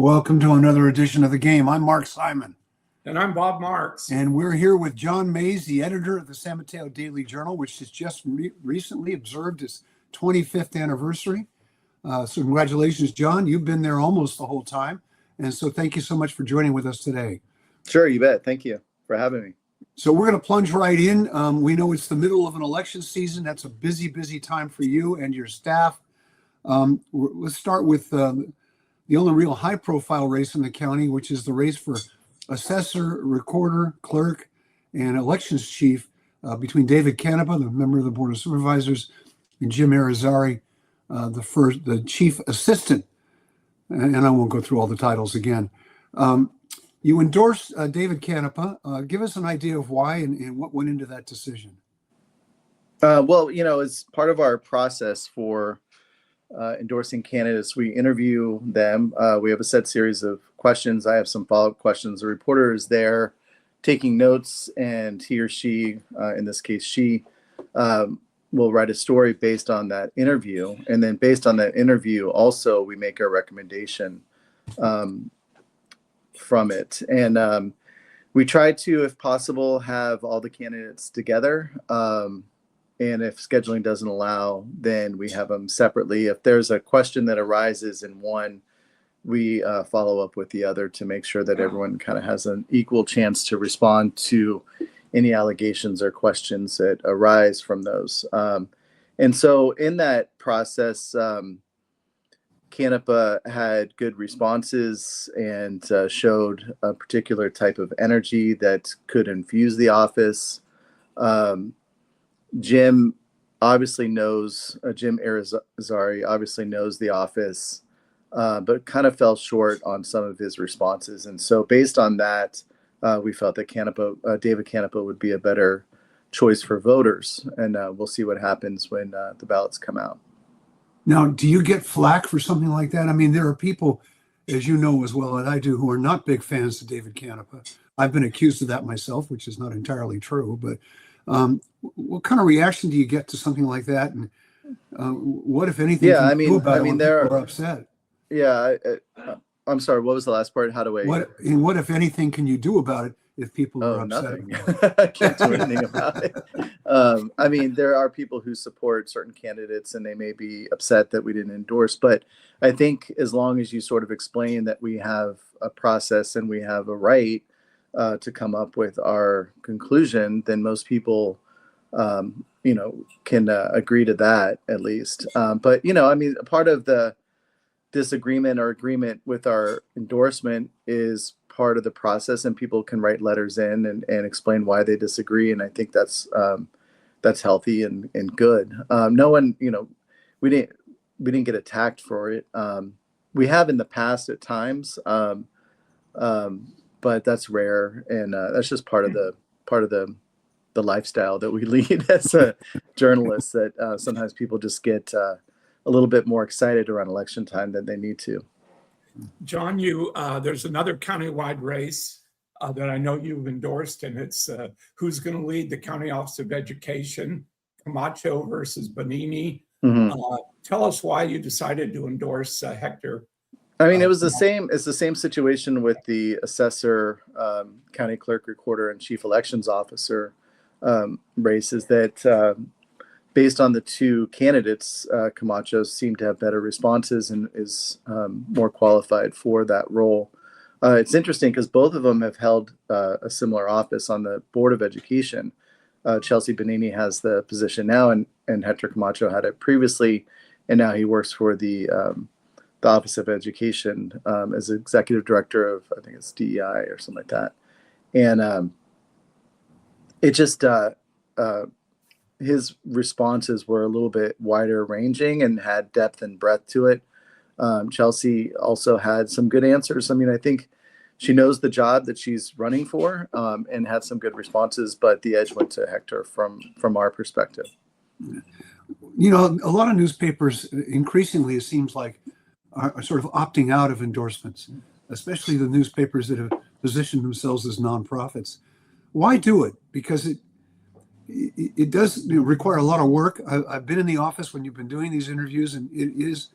welcome to another edition of The Game. I'm Mark Simon. And I'm Bob Marks. And we're here with Jon Mays, the editor of the San Mateo Daily Journal, which has just recently observed its 25th anniversary. So congratulations, Jon. You've been there almost the whole time. And so thank you so much for joining with us today. Sure, you bet. Thank you for having me. So we're going to plunge right in. We know it's the middle of an election season. That's a busy, busy time for you and your staff. Let's start with the only real high-profile race in the county, which is the race for assessor, recorder, clerk, and elections chief between David Canepa, the member of the Board of Supervisors, and Jim Irizarry, the chief assistant. And I won't go through all the titles again. You endorsed David Canepa. Give us an idea of why and what went into that decision. Well, as part of our process for endorsing candidates, we interview them. We have a set series of questions. I have some follow-up questions. The reporter is there taking notes, and he or she, in this case she, will write a story based on that interview. And then based on that interview, also we make a recommendation from it. And we try to, if possible, have all the candidates together. And if scheduling doesn't allow, then we have them separately. If there's a question that arises in one, we follow up with the other to make sure that everyone kind of has an equal chance to respond to any allegations or questions that arise from those. And so in that process, Canepa had good responses and showed a particular type of energy that could infuse the office. Jim obviously knows, Jim Irizarry obviously knows the office, but kind of fell short on some of his responses. And so based on that, we felt that David Canepa would be a better choice for voters. And we'll see what happens when the ballots come out. Now, do you get flack for something like that? I mean, there are people, as you know as well as I do, who are not big fans of David Canepa. I've been accused of that myself, which is not entirely true, but what kind of reaction do you get to something like that? And what, if anything, can you do about it when people are upset? Yeah, I'm sorry, what was the last part? How do I... What, if anything, can you do about it if people are upset? Nothing. I can't do anything about it. I mean, there are people who support certain candidates and they may be upset that we didn't endorse. But I think as long as you sort of explain that we have a process and we have a right to come up with our conclusion, then most people, can agree to that at least. But, I mean, part of the disagreement or agreement with our endorsement is part of the process, and people can write letters in and explain why they disagree. And I think that's healthy and good. No one, we didn't get attacked for it. We have in the past at times, but that's rare, and that's just part of the lifestyle that we lead as a journalist. That sometimes people just get a little bit more excited around election time than they need to. Jon, there's another countywide race that I know you've endorsed, and it's who's going to lead the County Office of Education, Camacho versus Bonini. Mm-hmm. Tell us why you decided to endorse Hector. I mean, it's the same situation with the assessor, county clerk, recorder, and chief elections officer races. That based on the two candidates, Camacho seemed to have better responses and is more qualified for that role. It's interesting because both of them have held a similar office on the Board of Education. Chelsea Bonini has the position now, and Hector Camacho had it previously, and now he works for the Office of Education as executive director of, I think it's DEI or something like that. And it just, his responses were a little bit wider ranging and had depth and breadth to it. Chelsea also had some good answers. I mean, I think she knows the job that she's running for, and had some good responses, but the edge went to Hector from our perspective. A lot of newspapers increasingly, it seems like, are sort of opting out of endorsements, especially the newspapers that have positioned themselves as nonprofits. Why do it? Because it does require a lot of work. I've been in the office when you've been doing these interviews, and it is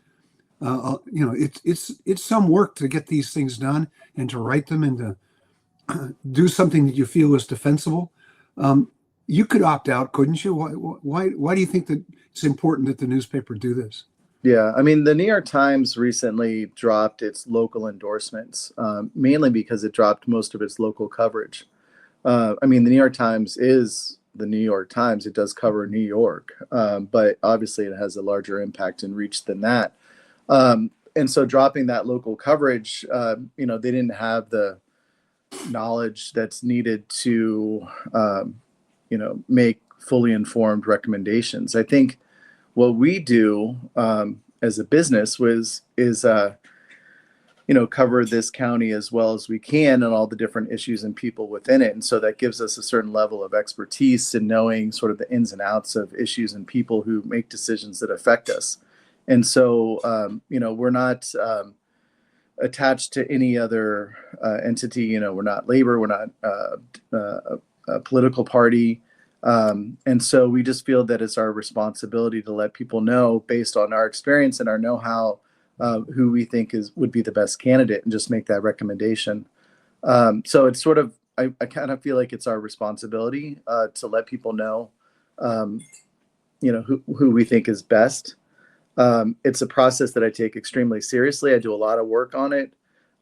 it's some work to get these things done and to write them and to do something that you feel is defensible. You could opt out, couldn't you? Why do you think that it's important that the newspaper do this? Yeah, I mean, the New York Times recently dropped its local endorsements, mainly because it dropped most of its local coverage. I mean, the New York Times is the New York Times. It does cover New York, but obviously it has a larger impact and reach than that. And so dropping that local coverage, they didn't have the knowledge that's needed to, make fully informed recommendations. I think what we do as a business is cover this county as well as we can and all the different issues and people within it. And so that gives us a certain level of expertise in knowing sort of the ins and outs of issues and people who make decisions that affect us. And so, we're not attached to any other entity. We're not labor, we're not a political party. And so we just feel that it's our responsibility to let people know, based on our experience and our know-how, who we think would be the best candidate, and just make that recommendation. So it's sort of, I kind of feel like it's our responsibility to let people know, who we think is best. It's a process that I take extremely seriously. I do a lot of work on it.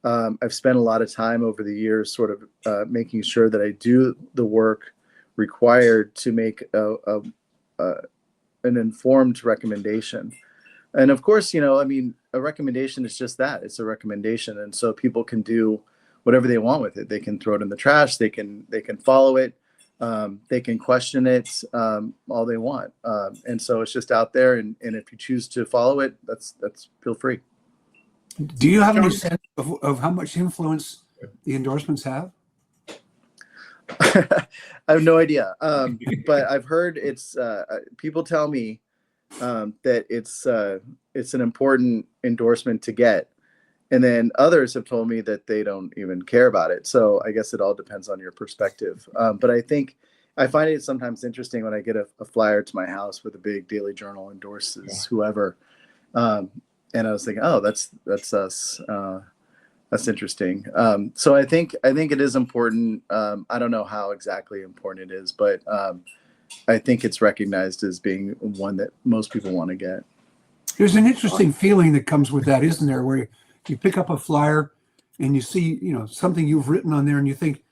I've spent a lot of time over the years sort of making sure that I do the work required to make an informed recommendation. And of course, a recommendation is just that. It's a recommendation. And so people can do whatever they want with it. They can throw it in the trash. They can follow it. They can question it all they want. And so it's just out there. And if you choose to follow it, that's feel free. Do you have any sense of how much influence the endorsements have? I have no idea. But I've heard it's people tell me that it's an important endorsement to get. And then others have told me that they don't even care about it. So I guess it all depends on your perspective. But I find it sometimes interesting when I get a flyer to my house with a big Daily Journal endorses whoever. And I was thinking, oh, that's us. That's interesting. So I think it is important. I don't know how exactly important it is, but I think it's recognized as being one that most people want to get. There's an interesting feeling that comes with that, isn't there? Where you pick up a flyer and you see, something you've written on there, and you think,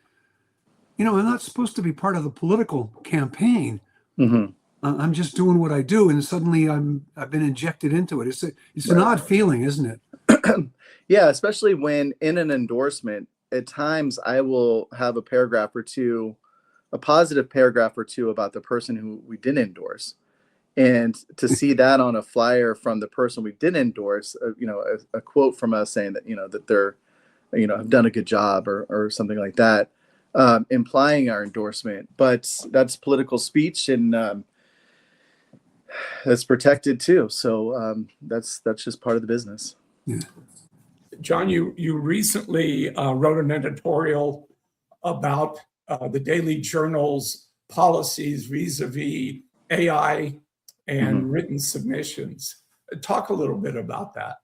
I'm not supposed to be part of the political campaign. Mm-hmm. I'm just doing what I do, and suddenly I've been injected into it. It's an odd feeling, isn't it? Yeah, especially when in an endorsement, at times I will have a positive paragraph or two about the person who we didn't endorse. And to see that on a flyer from the person we did endorse, a quote from us saying that, that they're, have done a good job or something like that, implying our endorsement. But that's political speech, and that's protected too. So that's just part of the business. Yeah. Jon, you recently wrote an editorial about the Daily Journal's policies vis-a-vis AI and written submissions. Talk a little bit about that.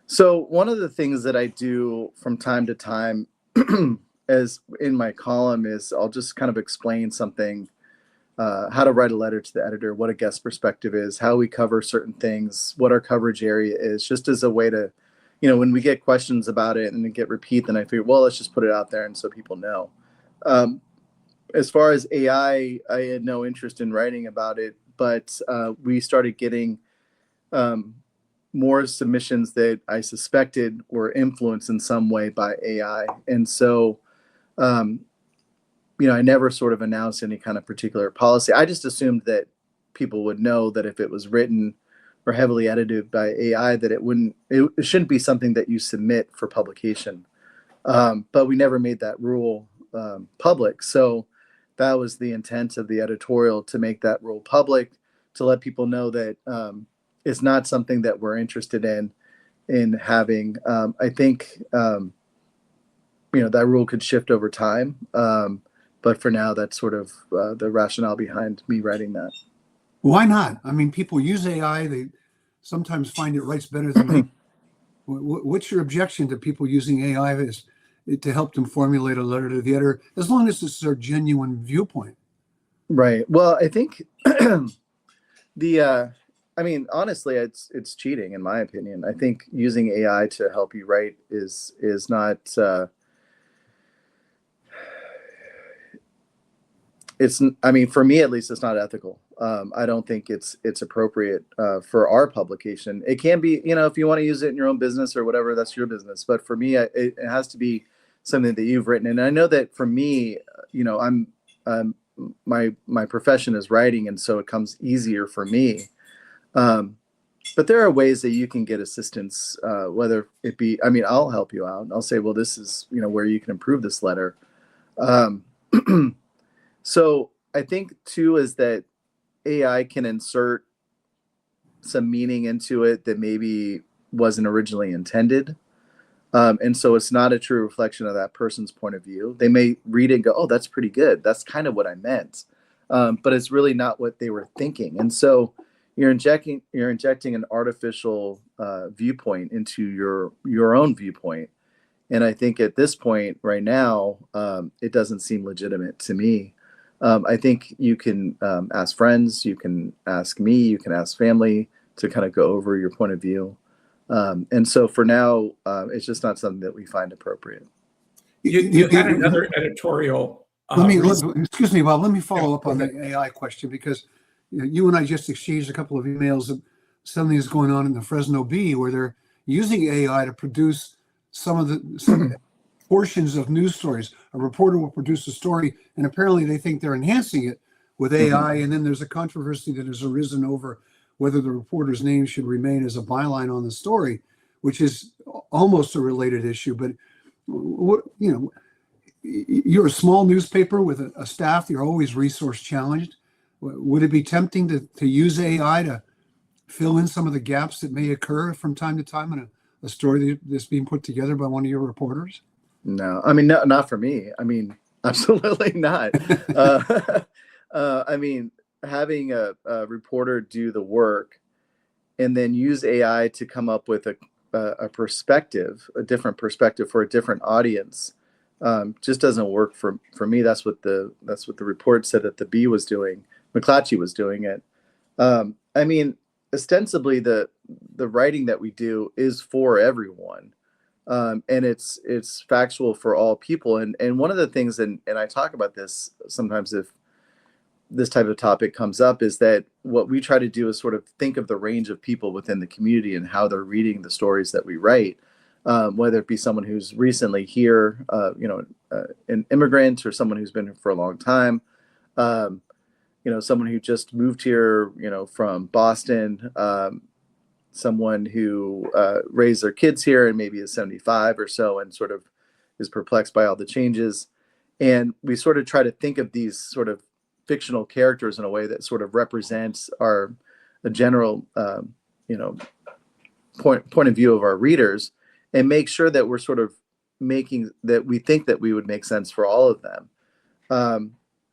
So one of the things that I do from time to time, as in my column, is I'll just kind of explain something, how to write a letter to the editor, what a guest perspective is, how we cover certain things, what our coverage area is, just as a way to, when we get questions about it and they get repeat, then I figure, well, let's just put it out there and so people know. As far as AI, I had no interest in writing about it, but we started getting more submissions that I suspected were influenced in some way by AI. And so, I never sort of announced any kind of particular policy. I just assumed that people would know that if it was written or heavily edited by AI, that it shouldn't be something that you submit for publication. But we never made that rule public. So that was the intent of the editorial, to make that rule public, to let people know that it's not something that we're interested in having. I think, that rule could shift over time. But for now, that's sort of the rationale behind me writing that. Why not? I mean, people use AI. sometimes find it writes better than they. What's your objection to people using AI to help them formulate a letter to the editor, as long as it's their genuine viewpoint? Right. Well, I think I mean, honestly, it's cheating in my opinion. I think using AI to help you write is not. I mean, for me at least, it's not ethical. I don't think it's appropriate for our publication. It can be, if you want to use it in your own business or whatever, that's your business. But for me, it has to be something that you've written. And I know that for me, I'm my profession is writing, and so it comes easier for me. But there are ways that you can get assistance, whether it be, I mean, I'll help you out. I'll say, well, this is, where you can improve this letter. So I think too is that AI can insert some meaning into it that maybe wasn't originally intended. And so it's not a true reflection of that person's point of view. They may read it and go, oh, that's pretty good. That's kind of what I meant. But it's really not what they were thinking. And so you're injecting an artificial viewpoint into your own viewpoint. And I think at this point right now, it doesn't seem legitimate to me. I think you can ask friends, you can ask me, you can ask family to kind of go over your point of view. And so for now, it's just not something that we find appropriate. You had another editorial. Excuse me, Bob, let me follow up on the AI question, because you and I just exchanged a couple of emails of something that's going on in the Fresno Bee, where they're using AI to produce some portions of news stories. A reporter will produce a story, and apparently they think they're enhancing it with AI. And then there's a controversy that has arisen over whether the reporter's name should remain as a byline on the story, which is almost a related issue. But you're a small newspaper with a staff. You're always resource challenged. Would it be tempting to use AI to fill in some of the gaps that may occur from time to time in a story that's being put together by one of your reporters? No, I mean, not for me. I mean, absolutely not. I mean, having a reporter do the work and then use AI to come up with a perspective, a different perspective for a different audience, just doesn't work for me. That's what the report said that the Bee was doing. McClatchy was doing it. I mean, ostensibly the writing that we do is for everyone. And it's factual for all people. And one of the things, and I talk about this sometimes if this type of topic comes up, is that what we try to do is sort of think of the range of people within the community and how they're reading the stories that we write, whether it be someone who's recently here, an immigrant, or someone who's been here for a long time, someone who just moved here, from Boston, someone who raised their kids here and maybe is 75 or so and sort of is perplexed by all the changes. And we sort of try to think of these sort of fictional characters in a way that sort of represents a general, point of view of our readers, and make sure that we're sort of making that we think that we would make sense for all of them.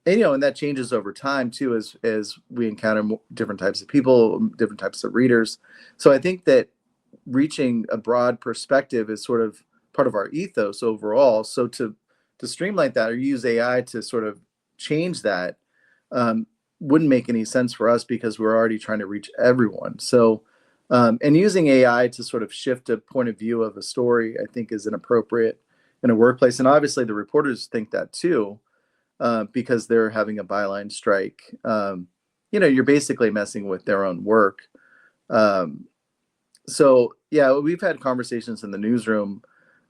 And that changes over time too, as we encounter different types of people, different types of readers. So I think that reaching a broad perspective is sort of part of our ethos overall. So to streamline that or use AI to sort of change that wouldn't make any sense for us, because we're already trying to reach everyone. So and using AI to sort of shift a point of view of a story, I think, is inappropriate in a workplace. And obviously the reporters think that too. Because they're having a byline strike, you're basically messing with their own work. So yeah, we've had conversations in the newsroom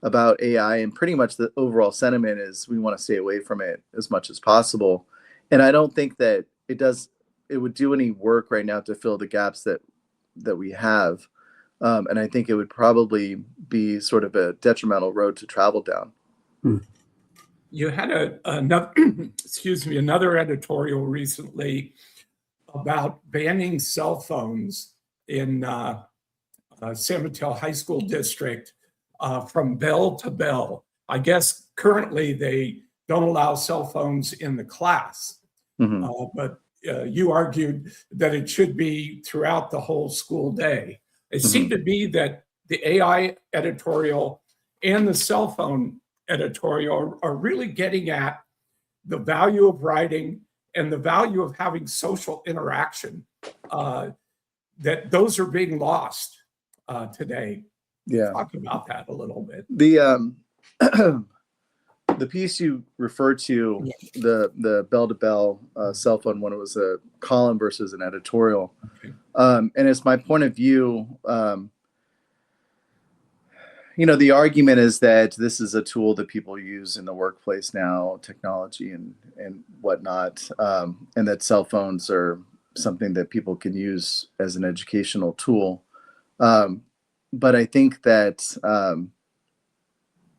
about AI, and pretty much the overall sentiment is we want to stay away from it as much as possible. And I don't think that it would do any work right now to fill the gaps that we have. And I think it would probably be sort of a detrimental road to travel down. You had another another editorial recently about banning cell phones in San Mateo High School District from bell to bell. I guess currently they don't allow cell phones in the class, but you argued that it should be throughout the whole school day. It seemed to be that the AI editorial and the cell phone editorial are really getting at the value of writing and the value of having social interaction, that those are being lost today. Yeah. Talk about that a little bit. The piece you referred to, the bell to bell cell phone one, it was a column versus an editorial. Okay. And it's my point of view. The argument is that this is a tool that people use in the workplace now, technology and whatnot, and that cell phones are something that people can use as an educational tool. But I think that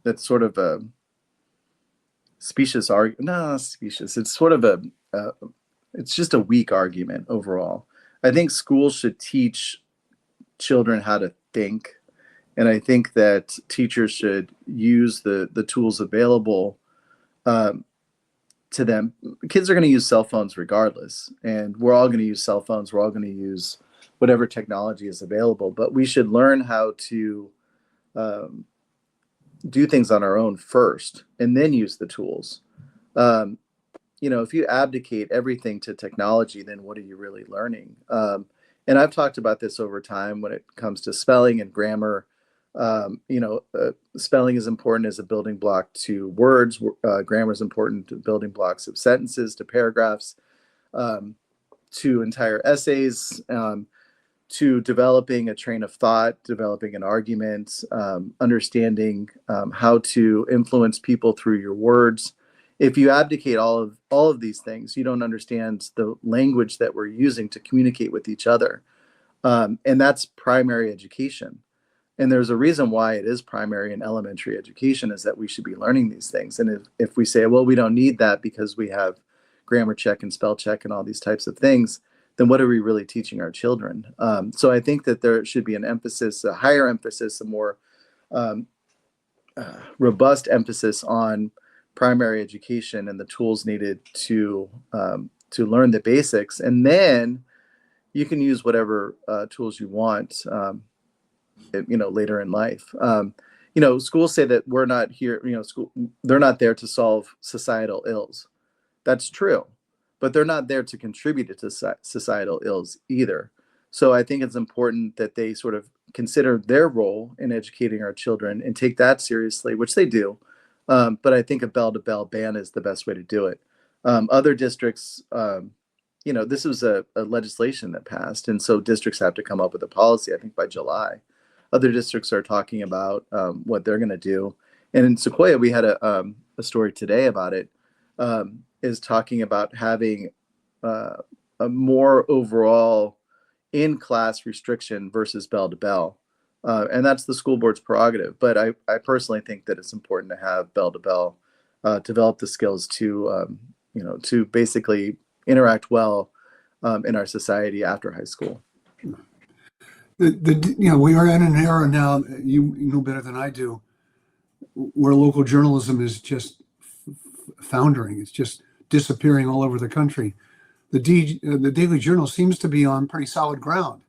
that's sort of a specious argument. No, not specious. It's sort of it's just a weak argument overall. I think schools should teach children how to think. And I think that teachers should use the tools available to them. Kids are going to use cell phones regardless. And we're all going to use cell phones. We're all going to use whatever technology is available. But we should learn how to do things on our own first and then use the tools. If you abdicate everything to technology, then what are you really learning? And I've talked about this over time when it comes to spelling and grammar. Spelling is important as a building block to words. Grammar is important to building blocks of sentences, to paragraphs, to entire essays, to developing a train of thought, developing an argument, understanding how to influence people through your words. If you abdicate all of these things, you don't understand the language that we're using to communicate with each other. And that's primary education. And there's a reason why it is primary and elementary education, is that we should be learning these things. And if we say, well, we don't need that because we have grammar check and spell check and all these types of things, then what are we really teaching our children? So I think that there should be an emphasis, a higher emphasis, a more robust emphasis on primary education and the tools needed to learn the basics. And then you can use whatever tools you want later in life. Schools say that we're not here, they're not there to solve societal ills. That's true, but they're not there to contribute to societal ills either. So I think it's important that they sort of consider their role in educating our children and take that seriously, which they do. But I think a bell-to-bell ban is the best way to do it. Other districts, this was a legislation that passed, and so districts have to come up with a policy, I think, by July. Other districts are talking about what they're going to do. And in Sequoia, we had a story today about it, is talking about having a more overall in-class restriction versus bell-to-bell. And that's the school board's prerogative. But I personally think that it's important to have bell-to-bell, develop the skills to basically interact well in our society after high school. We are in an era now, you know better than I do, where local journalism is just foundering. It's just disappearing all over the country. The Daily Journal seems to be on pretty solid ground.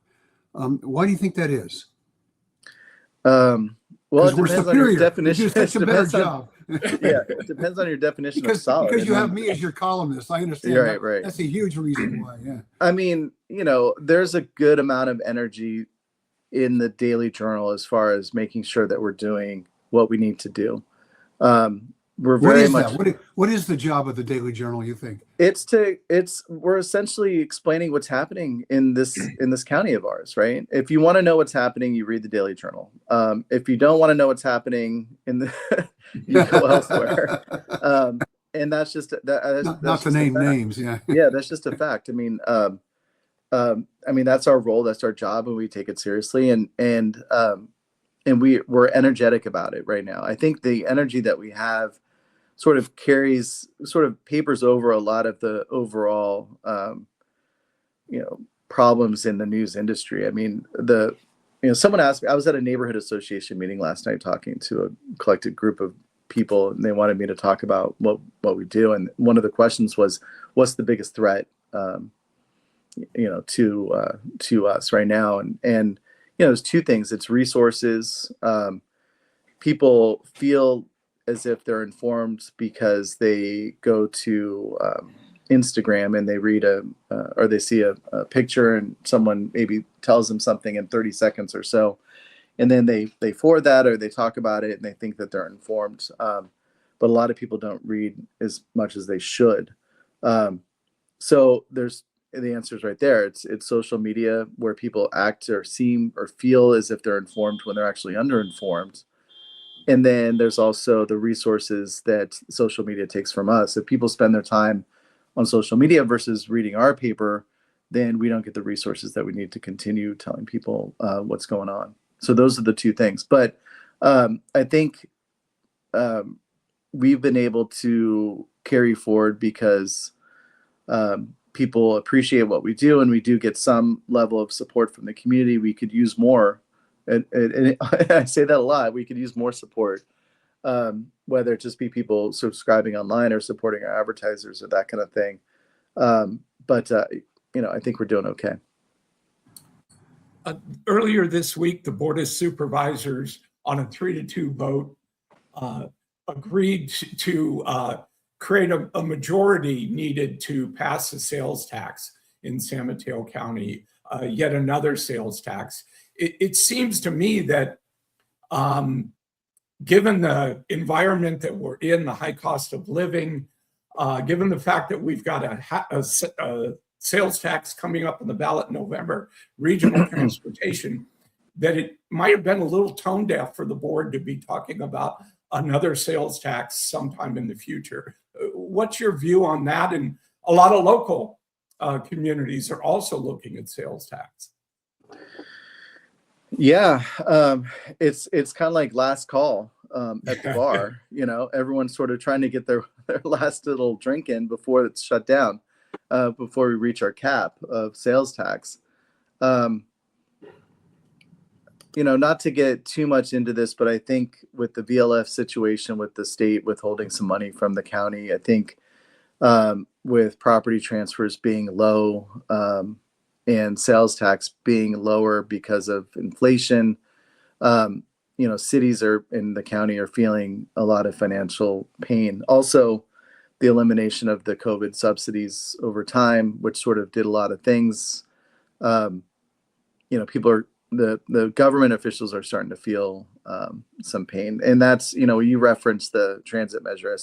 Why do you think that is? Well, it depends on your definition. You do such a better job. Yeah, it depends on your definition of solid. Because you have me as your columnist. I understand. Right. That's a huge reason why, yeah. I mean, there's a good amount of energy in the Daily Journal as far as making sure that we're doing what we need to do. We're very much. What is the job of the Daily Journal, you think? We're essentially explaining what's happening in this county of ours, right? If you want to know what's happening, you read the Daily Journal. If you don't want to know what's happening you go elsewhere. And that's just not to name names, yeah. Yeah, that's just a fact. I mean, that's our role, that's our job, and we take it seriously. And we're energetic about it right now. I think the energy that we have sort of papers over a lot of the overall, problems in the news industry. I mean, someone asked me, I was at a neighborhood association meeting last night talking to a collected group of people, and they wanted me to talk about what we do. And one of the questions was, what's the biggest threat, to us right now? And there's two things. It's resources. People feel as if they're informed because they go to Instagram and they read or they see a picture and someone maybe tells them something in 30 seconds or so. And then they forward that or they talk about it and they think that they're informed. But a lot of people don't read as much as they should. So there's the answer is right there. It's social media where people act or seem or feel as if they're informed when they're actually underinformed. And then there's also the resources that social media takes from us. If people spend their time on social media versus reading our paper, then we don't get the resources that we need to continue telling people what's going on. So those are the two things. But I think we've been able to carry forward because people appreciate what we do, and we do get some level of support from the community. We could use more. And I say that a lot. We could use more support, whether it just be people subscribing online or supporting our advertisers or that kind of thing. But I think we're doing okay. Earlier this week, the Board of Supervisors, on a 3-2 vote, agreed to create a majority needed to pass a sales tax in San Mateo County, yet another sales tax. It seems to me that given the environment that we're in, the high cost of living, given the fact that we've got a sales tax coming up on the ballot in November, regional transportation, that it might have been a little tone deaf for the board to be talking about another sales tax sometime in the future. What's your view on that? And a lot of local communities are also looking at sales tax. Yeah, it's kind of like last call at the bar. Everyone's sort of trying to get their last little drink in before it's shut down, before we reach our cap of sales tax. Not to get too much into this, but I think with the VLF situation, with the state withholding some money from the county, I think with property transfers being low and sales tax being lower because of inflation, cities in the county are feeling a lot of financial pain. Also, the elimination of the COVID subsidies over time, which sort of did a lot of things. The government officials are starting to feel some pain. And that's, you referenced the transit measure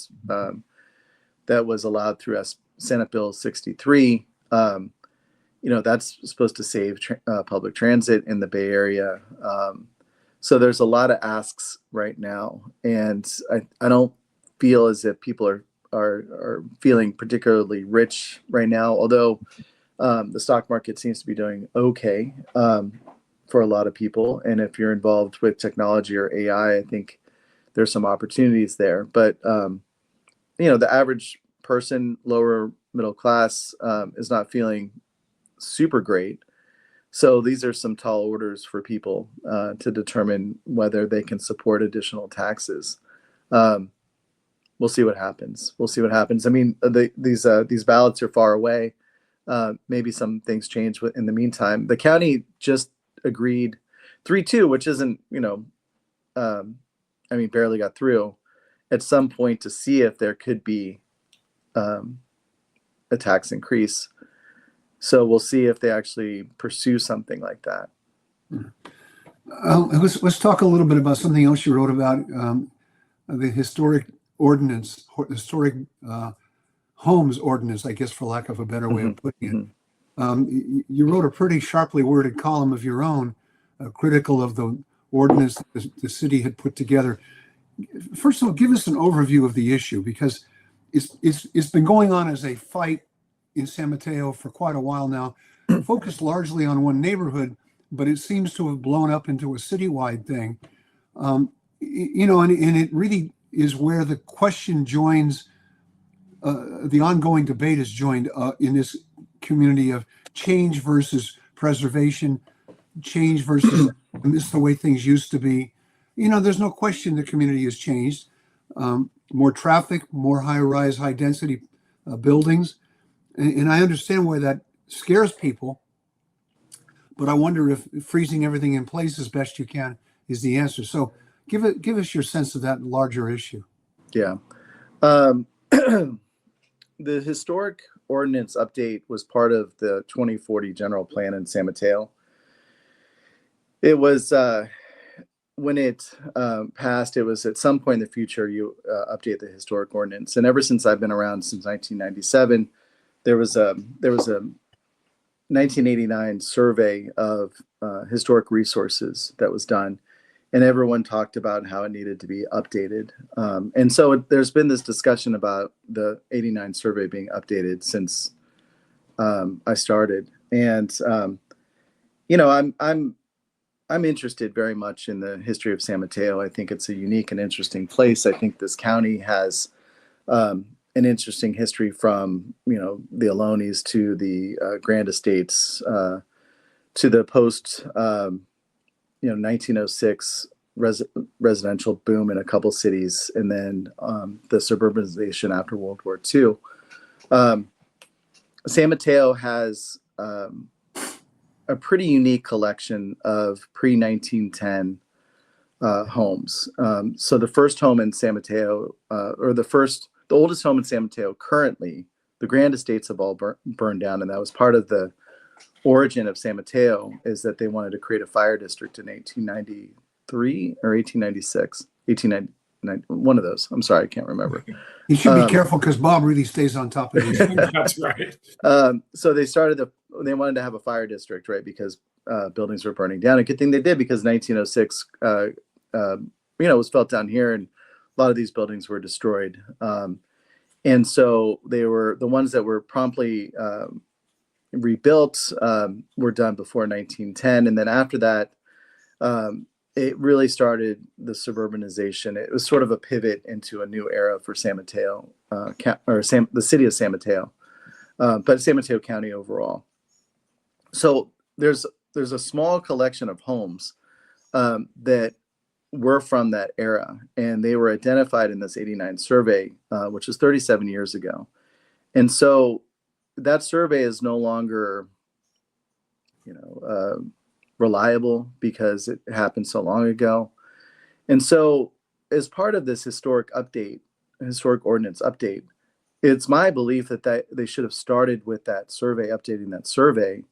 that was allowed through Senate Bill 63. That's supposed to save public transit in the Bay Area. So there's a lot of asks right now. And I don't feel as if people are feeling particularly rich right now, although the stock market seems to be doing okay for a lot of people. And if you're involved with technology or AI, I think there's some opportunities there. But, the average person, lower middle class, is not feeling super great. So these are some tall orders for people to determine whether they can support additional taxes. We'll see what happens. I mean, these ballots are far away. Maybe some things change in the meantime. The county just agreed 3-2, which isn't, barely got through at some point to see if there could be a tax increase. So we'll see if they actually pursue something like that. Let's talk a little bit about something else you wrote about, the historic homes ordinance, I guess, for lack of a better way of putting it. You wrote a pretty sharply worded column of your own, critical of the ordinance that the city had put together. First of all, give us an overview of the issue, because it's been going on as a fight in San Mateo for quite a while now, focused largely on one neighborhood, but it seems to have blown up into a citywide thing. And it really is where the question joins, the ongoing debate is joined in this community of change versus preservation, change versus this is the way things used to be. There's no question the community has changed. More traffic, more high-rise, high-density buildings. And I understand why that scares people. but I wonder if freezing everything in place as best you can is the answer. So give us your sense of that larger issue. Yeah. The historic ordinance update was part of the 2040 general plan in San Mateo. It was when it passed, it was at some point in the future you update the historic ordinance. And ever since I've been around, since 1997, there was a 1989 survey of historic resources that was done, and everyone talked about how it needed to be updated. And so there's been this discussion about the 89 survey being updated since I started. And I'm interested very much in the history of San Mateo. I think it's a unique and interesting place. I think this county has an interesting history from the Ohlonies to the Grand Estates to the post 1906 residential boom in a couple cities, and then the suburbanization after World War II. San Mateo has a pretty unique collection of pre-1910 homes. So the first home in San Mateo, the oldest home in San Mateo currently, the Grand Estates have all burned down, and that was part of the origin of San Mateo, is that they wanted to create a fire district in 1893 or 1896, 1899, one of those. I'm sorry, I can't remember. You should be careful because Bob really stays on top of these. That's right. So they wanted to have a fire district, right? Because buildings were burning down. A good thing they did, because 1906, was felt down here, and a lot of these buildings were destroyed. And so they were the ones that were promptly rebuilt were done before 1910. And then after that, it really started the suburbanization. It was sort of a pivot into a new era for San Mateo, the city of San Mateo, but San Mateo County overall. So there's a small collection of homes that were from that era, and they were identified in this 89 survey, which was 37 years ago. And so that survey is no longer, reliable because it happened so long ago. And so as part of this historic ordinance update, it's my belief that they should have started with that survey, updating that survey,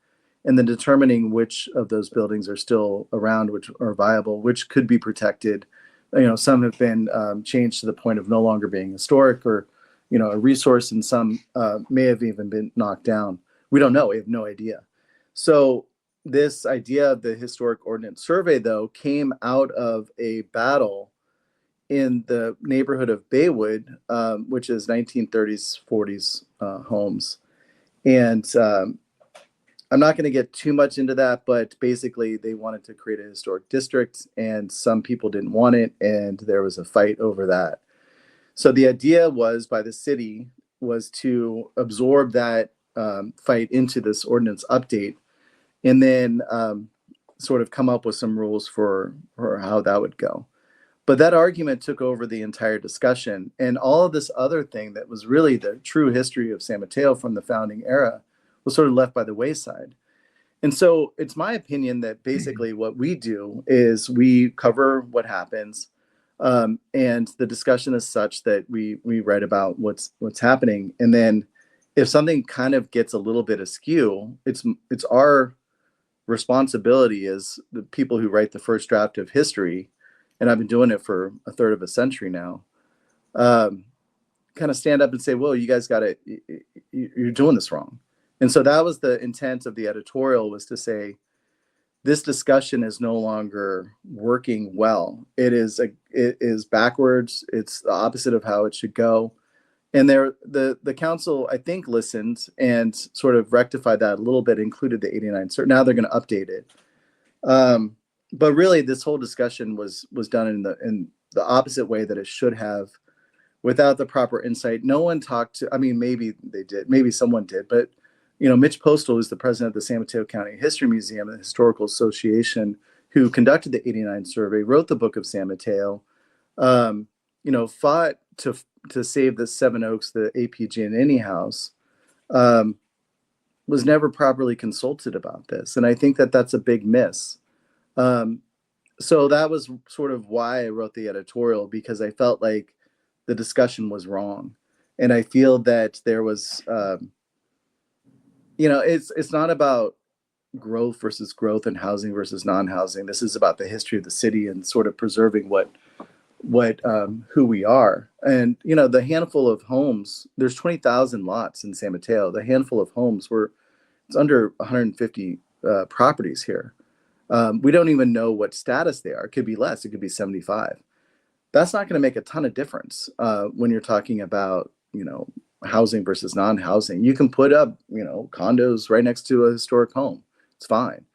and then determining which of those buildings are still around, which are viable, which could be protected. Some have been changed to the point of no longer being historic or, a resource, and some may have even been knocked down. We don't know. We have no idea. So this idea of the historic ordinance survey, though, came out of a battle in the neighborhood of Baywood, which is 1930s, 40s homes. And I'm not going to get too much into that, but basically they wanted to create a historic district, and some people didn't want it, and there was a fight over that. So the idea was, by the city, was to absorb that fight into this ordinance update, and then sort of come up with some rules for how that would go. But that argument took over the entire discussion, and all of this other thing that was really the true history of San Mateo from the founding era was sort of left by the wayside. And so it's my opinion that basically what we do is we cover what happens, and the discussion is such that we write about what's happening. And then if something kind of gets a little bit askew, it's our responsibility as the people who write the first draft of history, and I've been doing it for a third of a century now, kind of stand up and say, well, you guys you're doing this wrong. And so that was the intent of the editorial, was to say, this discussion is no longer working well. It is backwards. It's the opposite of how it should go. And the council, I think, listened and sort of rectified that a little bit, included the 89. So now they're going to update it. But really, this whole discussion was done in the opposite way that it should have, without the proper insight. No one talked to, maybe they did, maybe someone did, but Mitch Postal, who's the president of the San Mateo County History Museum and Historical Association, who conducted the 89 survey, wrote the Book of San Mateo, fought to save the Seven Oaks, the APG&E house, was never properly consulted about this. And I think that that's a big miss. So that was sort of why I wrote the editorial, because I felt like the discussion was wrong. And I feel that there was, it's not about growth versus growth and housing versus non-housing. This is about the history of the city and sort of preserving who we are. And, the handful of homes, there's 20,000 lots in San Mateo. The handful of homes it's under 150 properties here. We don't even know what status they are. It could be less. It could be 75. That's not going to make a ton of difference when you're talking about, housing versus non-housing. You can put up, condos right next to a historic home. It's fine.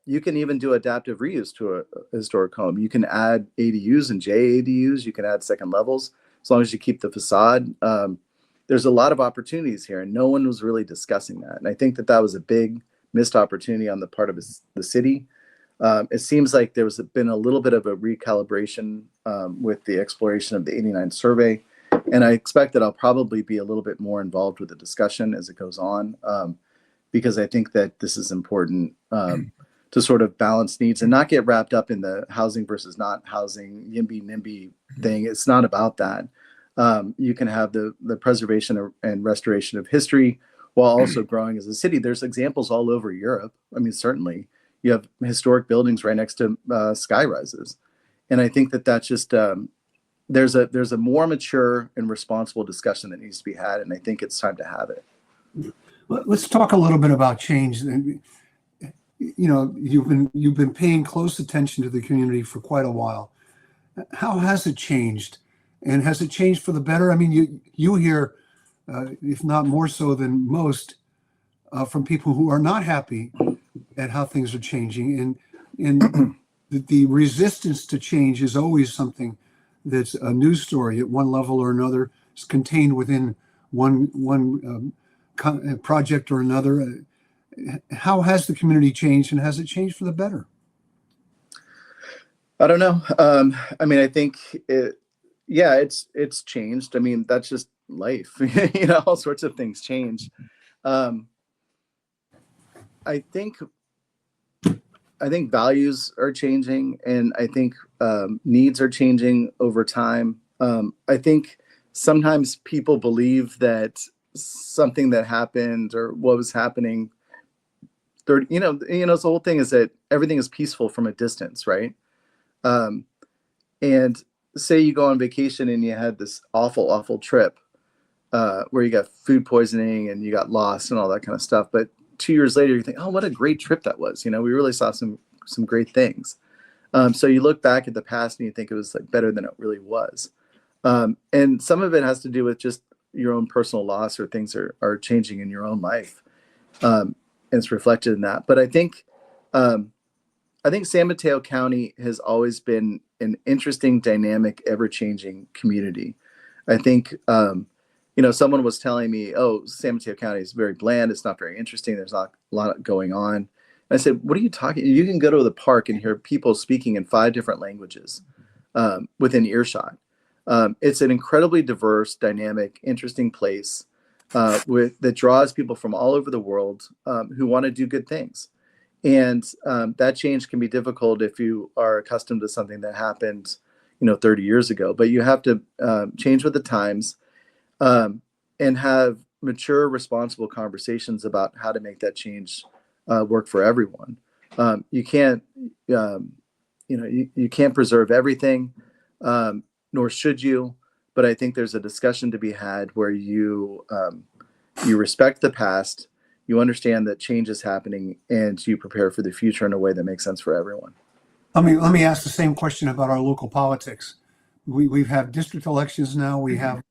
You can even do adaptive reuse to a historic home. You can add ADUs and JADUs. You can add second levels as long as you keep the facade. There's a lot of opportunities here, and no one was really discussing that. And I think that was a big missed opportunity on the part of the city. It seems like there was been a little bit of a recalibration with the exploration of the 89 survey. And I expect that I'll probably be a little bit more involved with the discussion as it goes on, because I think that this is important to sort of balance needs and not get wrapped up in the housing versus not housing, YIMBY, NIMBY thing. It's not about that. You can have the preservation and restoration of history while also growing as a city. There's examples all over Europe. I mean, certainly you have historic buildings right next to sky rises. And I think that that's just, there's a more mature and responsible discussion that needs to be had. And I think it's time to have it. Let's talk a little bit about change. You've been paying close attention to the community for quite a while. How has it changed? And has it changed for the better? I mean, you hear, if not more so than most, from people who are not happy at how things are changing. And the resistance to change is always something that's a news story at one level or another. It's contained within one project or another. How has the community changed, and has it changed for the better? I don't know. I mean, I think it's changed. I mean, that's just life. All sorts of things change. I think values are changing, and I think needs are changing over time. I think sometimes people believe that something that happened or what was happening, the whole thing is that everything is peaceful from a distance, right? And say you go on vacation and you had this awful trip where you got food poisoning and you got lost and all that kind of stuff. But 2 years later, you think, oh, what a great trip that was. We really saw some great things. So you look back at the past and you think it was like better than it really was. And some of it has to do with just your own personal loss, or things are changing in your own life. And it's reflected in that. But I think San Mateo County has always been an interesting, dynamic, ever-changing community. I think, someone was telling me, oh, San Mateo County is very bland. It's not very interesting. There's not a lot going on. And I said, what are you talking? You can go to the park and hear people speaking in 5 different languages within earshot. It's an incredibly diverse, dynamic, interesting place that draws people from all over the world who want to do good things. And that change can be difficult if you are accustomed to something that happened, 30 years ago. But you have to change with the times and have mature, responsible conversations about how to make that change work for everyone. You can't, you can't preserve everything, nor should you. But I think there's a discussion to be had where you respect the past. You understand that change is happening, and you prepare for the future in a way that makes sense for everyone. Let me ask the same question about our local politics. We've had district elections now. We have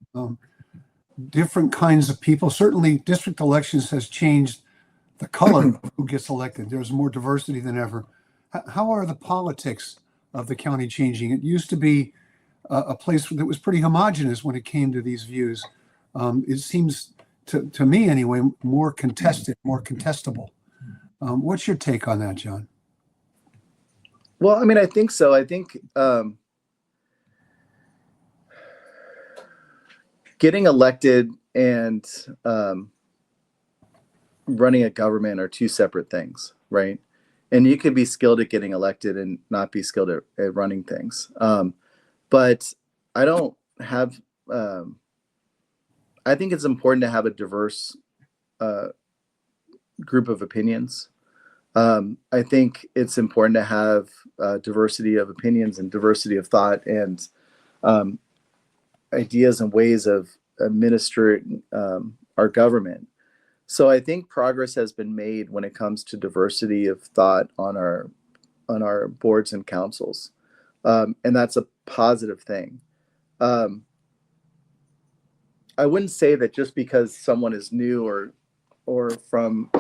different kinds of people. Certainly, district elections has changed the color of who gets elected. There's more diversity than ever. How are the politics of the county changing? It used to be a place that was pretty homogenous when it came to these views. It seems to me anyway, more contested, more contestable. What's your take on that, Jon? Well, I mean, I think so. I think getting elected and running a government are two separate things, right? And you could be skilled at getting elected and not be skilled at running things. But I don't have, I think it's important to have a diverse group of opinions. I think it's important to have diversity of opinions and diversity of thought and ideas and ways of administering our government. So I think progress has been made when it comes to diversity of thought on our boards and councils, and that's a positive thing. I wouldn't say that just because someone is new or from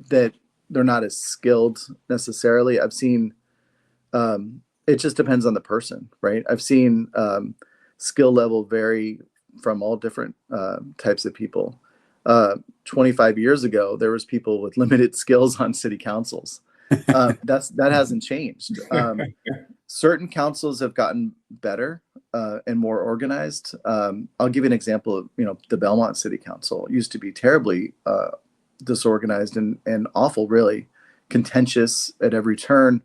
that they're not as skilled necessarily. I've seen it just depends on the person, right? I've seen skill level vary from all different types of people. 25 years ago, there was people with limited skills on city councils. That hasn't changed. Certain councils have gotten better and more organized. I'll give you an example of, the Belmont City Council. It used to be terribly disorganized and awful, really contentious at every turn.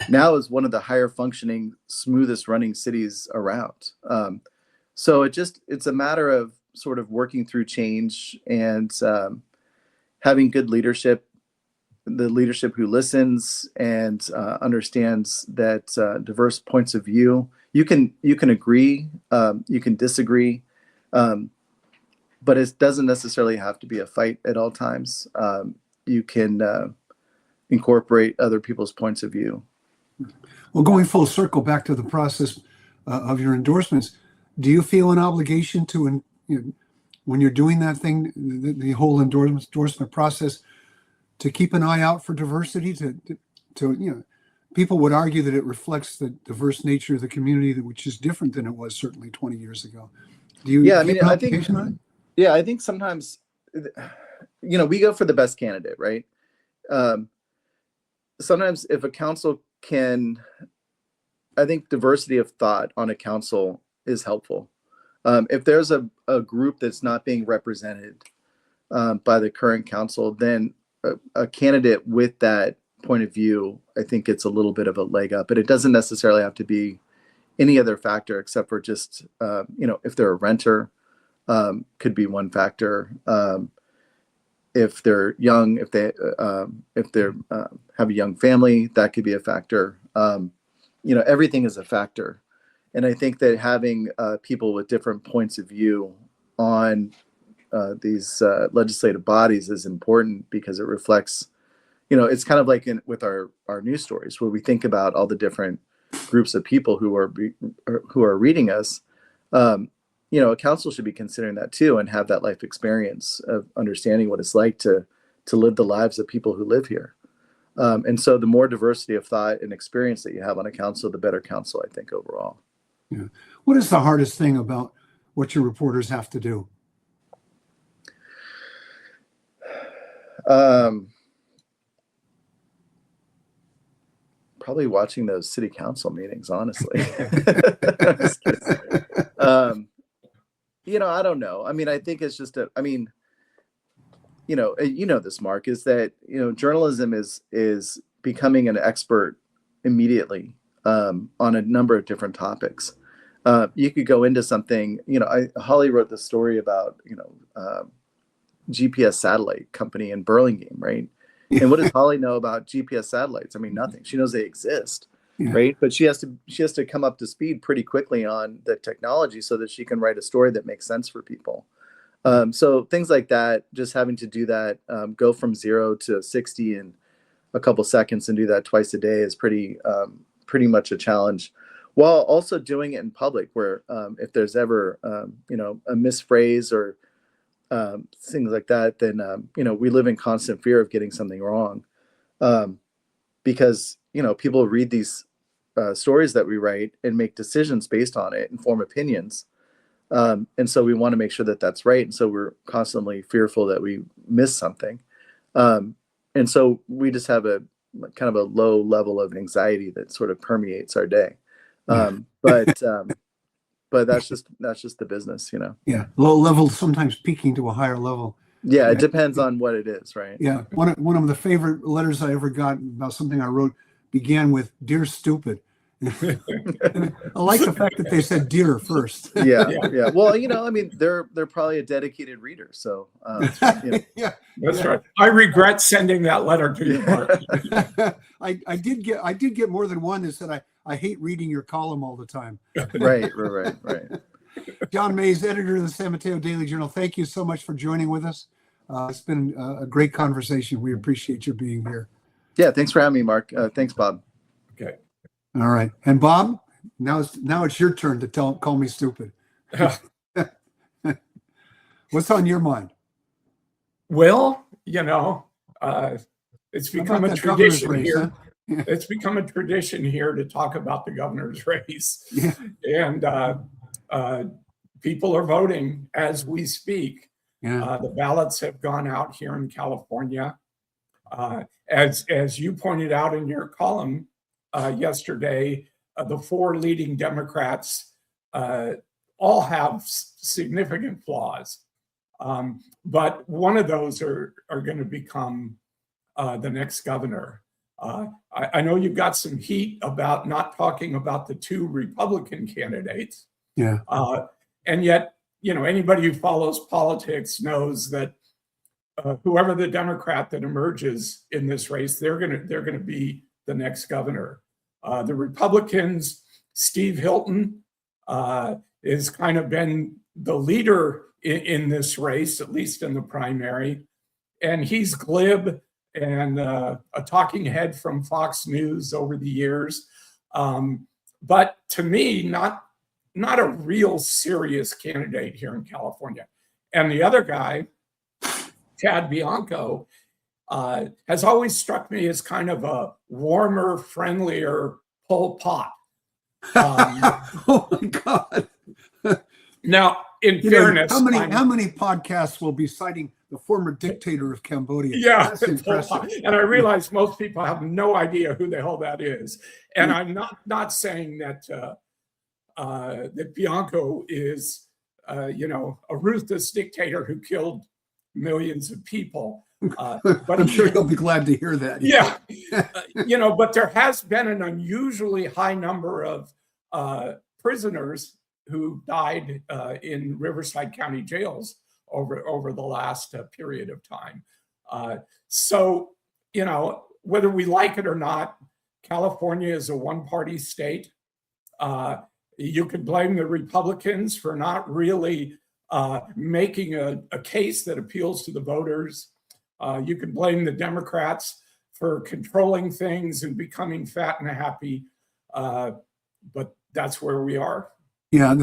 Now is one of the higher functioning, smoothest running cities around. So it's a matter of sort of working through change and having good leadership, the leadership who listens and understands that diverse points of view. You can agree, you can disagree, but it doesn't necessarily have to be a fight at all times. You can incorporate other people's points of view. Well, going full circle back to the process of your endorsements, do you feel an obligation to, when you're doing that thing, the whole endorsement process, to keep an eye out for diversity? To people would argue that it reflects the diverse nature of the community, which is different than it was certainly 20 years ago. Do you? Yeah, I think sometimes, we go for the best candidate, right? Sometimes if a council I think diversity of thought on a council is helpful. If there's a group that's not being represented by the current council, then a candidate with that point of view, I think it's a little bit of a leg up, but it doesn't necessarily have to be any other factor except for just, if they're a renter, could be one factor. If they're young, if they have a young family, that could be a factor. Everything is a factor. And I think that having people with different points of view on these legislative bodies is important because it reflects, it's kind of like with our news stories where we think about all the different groups of people who are reading us. A council should be considering that too and have that life experience of understanding what it's like to live the lives of people who live here. And so the more diversity of thought and experience that you have on a council, the better council, I think, overall. Yeah. What is the hardest thing about what your reporters have to do? Probably watching those city council meetings, honestly. I don't know. I mean, I think it's just this, Mark, is that, journalism is becoming an expert immediately on a number of different topics. You could go into something, Holly wrote this story about, GPS satellite company in Burlingame, right? And what does Holly know about GPS satellites? I mean, nothing. She knows they exist, right? But she has to come up to speed pretty quickly on the technology so that she can write a story that makes sense for people. So things like that, just having to do that, go from 0 to 60 in a couple seconds and do that twice a day is pretty much a challenge, while also doing it in public where if there's ever, a misphrase or things like that, then, we live in constant fear of getting something wrong because, people read these stories that we write and make decisions based on it and form opinions. And so we want to make sure that that's right. And so we're constantly fearful that we miss something. And so we just have a kind of a low level of anxiety that sort of permeates our day. But that's just the business, Yeah. Low level, sometimes peaking to a higher level. Yeah, it depends on what it is, right? Yeah, one of the favorite letters I ever got about something I wrote began with "Dear Stupid." And I like the fact that they said "dear" first. Yeah, yeah. Well, I mean, they're probably a dedicated reader, so Yeah, That's right. I regret sending that letter to you, Mark. I did get more than one that said I hate reading your column all the time. right. Jon Mays, editor of the San Mateo Daily Journal, thank you so much for joining with us. It's been a great conversation. We appreciate your being here. Yeah, thanks for having me, Mark. Thanks, Bob. Okay. All right, and Bob, now it's your turn to call me stupid. What's on your mind? Well, it's How become about a that governor's tradition race, here. huh? It's become a tradition here to talk about the governor's race. Yeah. And people are voting as we speak. Yeah. The ballots have gone out here in California. As you pointed out in your column yesterday, the four leading Democrats all have significant flaws. But one of those are going to become the next governor. I know you've got some heat about not talking about the two Republican candidates. Yeah. And yet, anybody who follows politics knows that whoever the Democrat that emerges in this race, they're going to be the next governor. The Republicans, Steve Hilton, has kind of been the leader in this race, at least in the primary, and he's glib and a talking head from Fox News over the years. But to me, not a real serious candidate here in California. And the other guy, Chad Bianco, has always struck me as kind of a warmer, friendlier Pol Pot. Oh my God. Now, in fairness, how many podcasts will be citing the former dictator of Cambodia? Yeah, That's impressive. and I realize most people have no idea who the hell that is. And I'm not saying that that Bianco is a ruthless dictator who killed millions of people. But I'm sure he'll be glad to hear that. Yeah, but there has been an unusually high number of prisoners who died in Riverside County jails over the last period of time. So, whether we like it or not, California is a one-party state. You could blame the Republicans for not really making a case that appeals to the voters. You could blame the Democrats for controlling things and becoming fat and happy. But that's where we are. Yeah,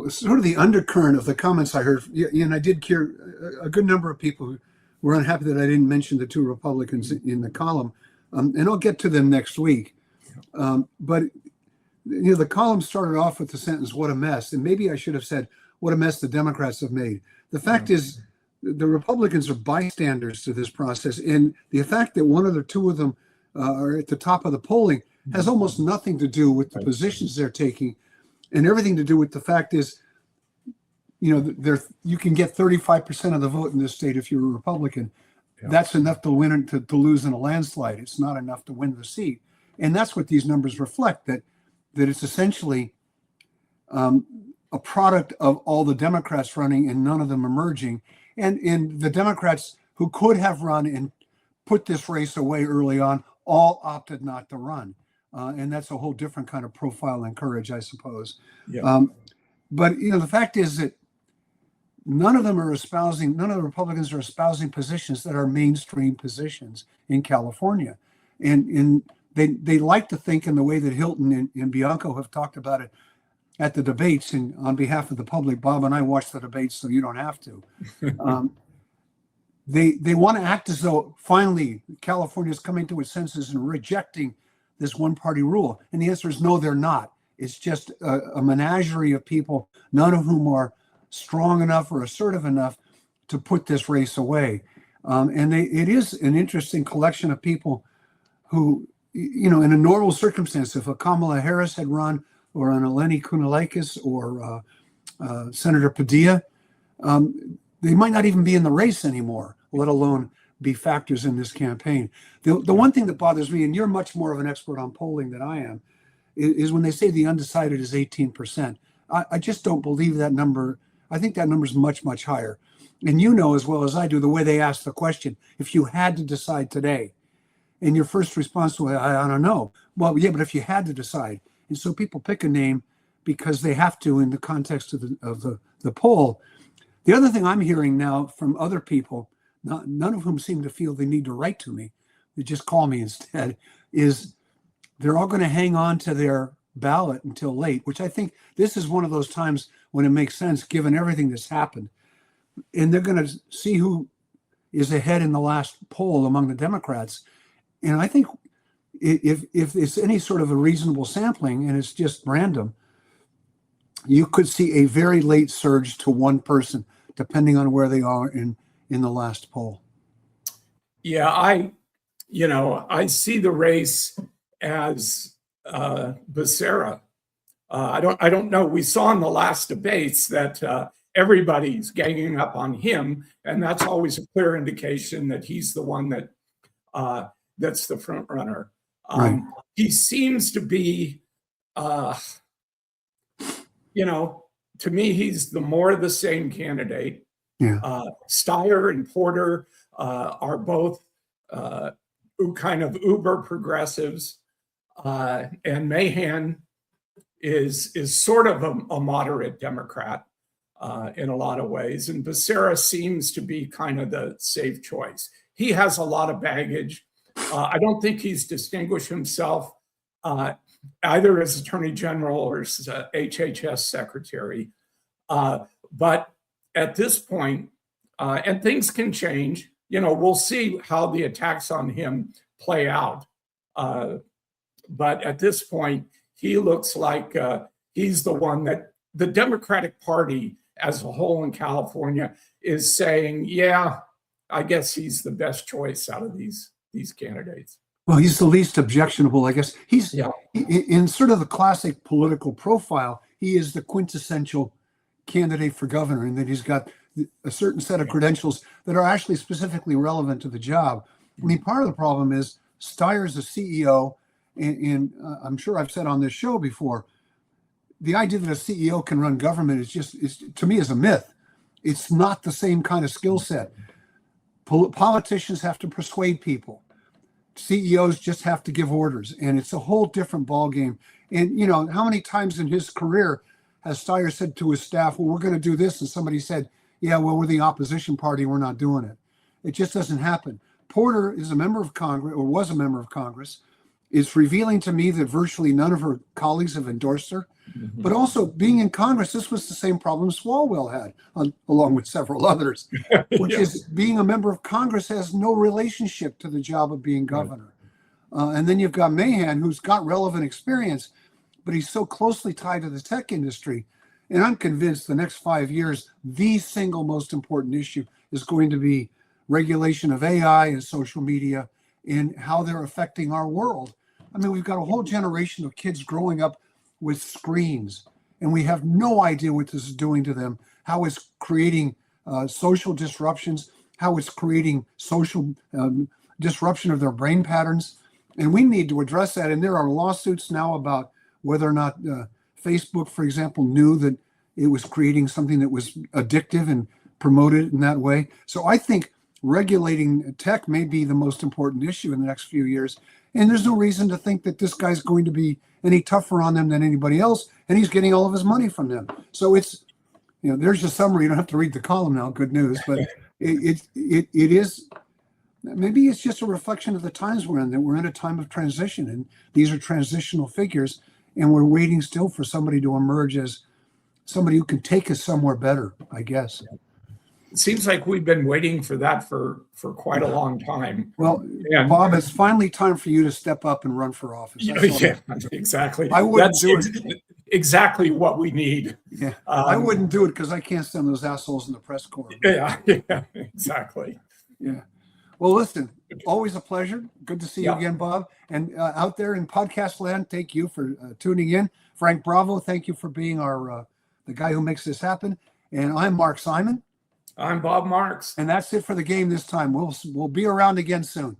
sort of the undercurrent of the comments I heard, and I did hear a good number of people who were unhappy that I didn't mention the two Republicans in the column, and I'll get to them next week. But the column started off with the sentence, "What a mess," and maybe I should have said, "What a mess the Democrats have made." The fact is, the Republicans are bystanders to this process, and the fact that one or two of them are at the top of the polling has almost nothing to do with the positions they're taking. And everything to do with the fact is, you can get 35% of the vote in this state if you're a Republican. Yeah. That's enough to win to lose in a landslide. It's not enough to win the seat, and that's what these numbers reflect. That it's essentially a product of all the Democrats running and none of them emerging, and the Democrats who could have run and put this race away early on all opted not to run. And that's a whole different kind of profile and courage, I suppose. Yeah. But the fact is that none of the Republicans are espousing positions that are mainstream positions in California. And they like to think in the way that Hilton and Bianco have talked about it at the debates. And on behalf of the public, Bob and I watch the debates, so you don't have to. They want to act as though finally California is coming to its senses and rejecting this one-party rule. And the answer is no, they're not. It's just a menagerie of people, none of whom are strong enough or assertive enough to put this race away. And it is an interesting collection of people who, in a normal circumstance, if a Kamala Harris had run, or an Eleni Kounalakis, or Senator Padilla, they might not even be in the race anymore, let alone be factors in this campaign. The one thing that bothers me, and you're much more of an expert on polling than I am, is when they say the undecided is 18%. I just don't believe that number. I think that number is much, much higher. And you know as well as I do the way they ask the question, if you had to decide today, and your first response was, I don't know. Well, yeah, but if you had to decide. And so people pick a name because they have to in the context of the poll. The other thing I'm hearing now from other people, none of whom seem to feel the need to write to me, they just call me instead, is they're all going to hang on to their ballot until late, which I think this is one of those times when it makes sense given everything that's happened. And they're going to see who is ahead in the last poll among the Democrats. And I think if it's any sort of a reasonable sampling and it's just random, you could see a very late surge to one person, depending on where they are in the last poll. Yeah, I see the race as Becerra. I don't know. We saw in the last debates that everybody's ganging up on him, and that's always a clear indication that he's the one that's the front runner. Right. He seems to be, to me, he's the more of the same candidate. Yeah. Steyer and Porter are both kind of uber progressives, and Mahan is sort of a moderate Democrat in a lot of ways, and Becerra seems to be kind of the safe choice. He has a lot of baggage. I don't think he's distinguished himself either as Attorney General or as HHS Secretary. But at this point, and things can change, we'll see how the attacks on him play out. But at this point, he looks like he's the one that the Democratic Party as a whole in California is saying, yeah, I guess he's the best choice out of these candidates. Well, he's the least objectionable, I guess. He's in sort of the classic political profile. He is the quintessential candidate for governor, in that he's got a certain set of credentials that are actually specifically relevant to the job. I mean, part of the problem is Steyer's a CEO, and I'm sure I've said on this show before, the idea that a CEO can run government is to me is a myth. It's not the same kind of skill set. Politicians have to persuade people. CEOs just have to give orders, and it's a whole different ballgame. And how many times in his career has Steyer said to his staff, well, we're going to do this, and somebody said, yeah, well, we're the opposition party, we're not doing it. It just doesn't happen. Porter is a member of Congress, or was a member of Congress. It's revealing to me that virtually none of her colleagues have endorsed her. Mm-hmm. But also, being in Congress, this was the same problem Swalwell had, along with several others, which is being a member of Congress has no relationship to the job of being governor. Right. And then you've got Mahan, who's got relevant experience, but he's so closely tied to the tech industry. And I'm convinced the next 5 years, the single most important issue is going to be regulation of AI and social media and how they're affecting our world. I mean, we've got a whole generation of kids growing up with screens, and we have no idea what this is doing to them, how it's creating social disruptions, how it's creating social disruption of their brain patterns. And we need to address that. And there are lawsuits now about whether or not Facebook, for example, knew that it was creating something that was addictive and promoted in that way. So I think regulating tech may be the most important issue in the next few years. And there's no reason to think that this guy's going to be any tougher on them than anybody else. And he's getting all of his money from them. So it's, there's a summary. You don't have to read the column now. Good news. But it is, maybe it's just a reflection of the times we're in, that we're in a time of transition. And these are transitional figures. And we're waiting still for somebody to emerge as somebody who can take us somewhere better, I guess. It seems like we've been waiting for that for quite a long time. Well, Bob, it's finally time for you to step up and run for office. Yeah, exactly. I wouldn't do it. Exactly what we need. Yeah, I wouldn't do it because I can't stand those assholes in the press corps. Yeah, exactly. Yeah. Well, listen, always a pleasure. Good to see you again, Bob. And out there in podcast land, thank you for tuning in. Frank Bravo, thank you for being the guy who makes this happen. And I'm Mark Simon. I'm Bob Marks. And that's it for the game this time. We'll be around again soon.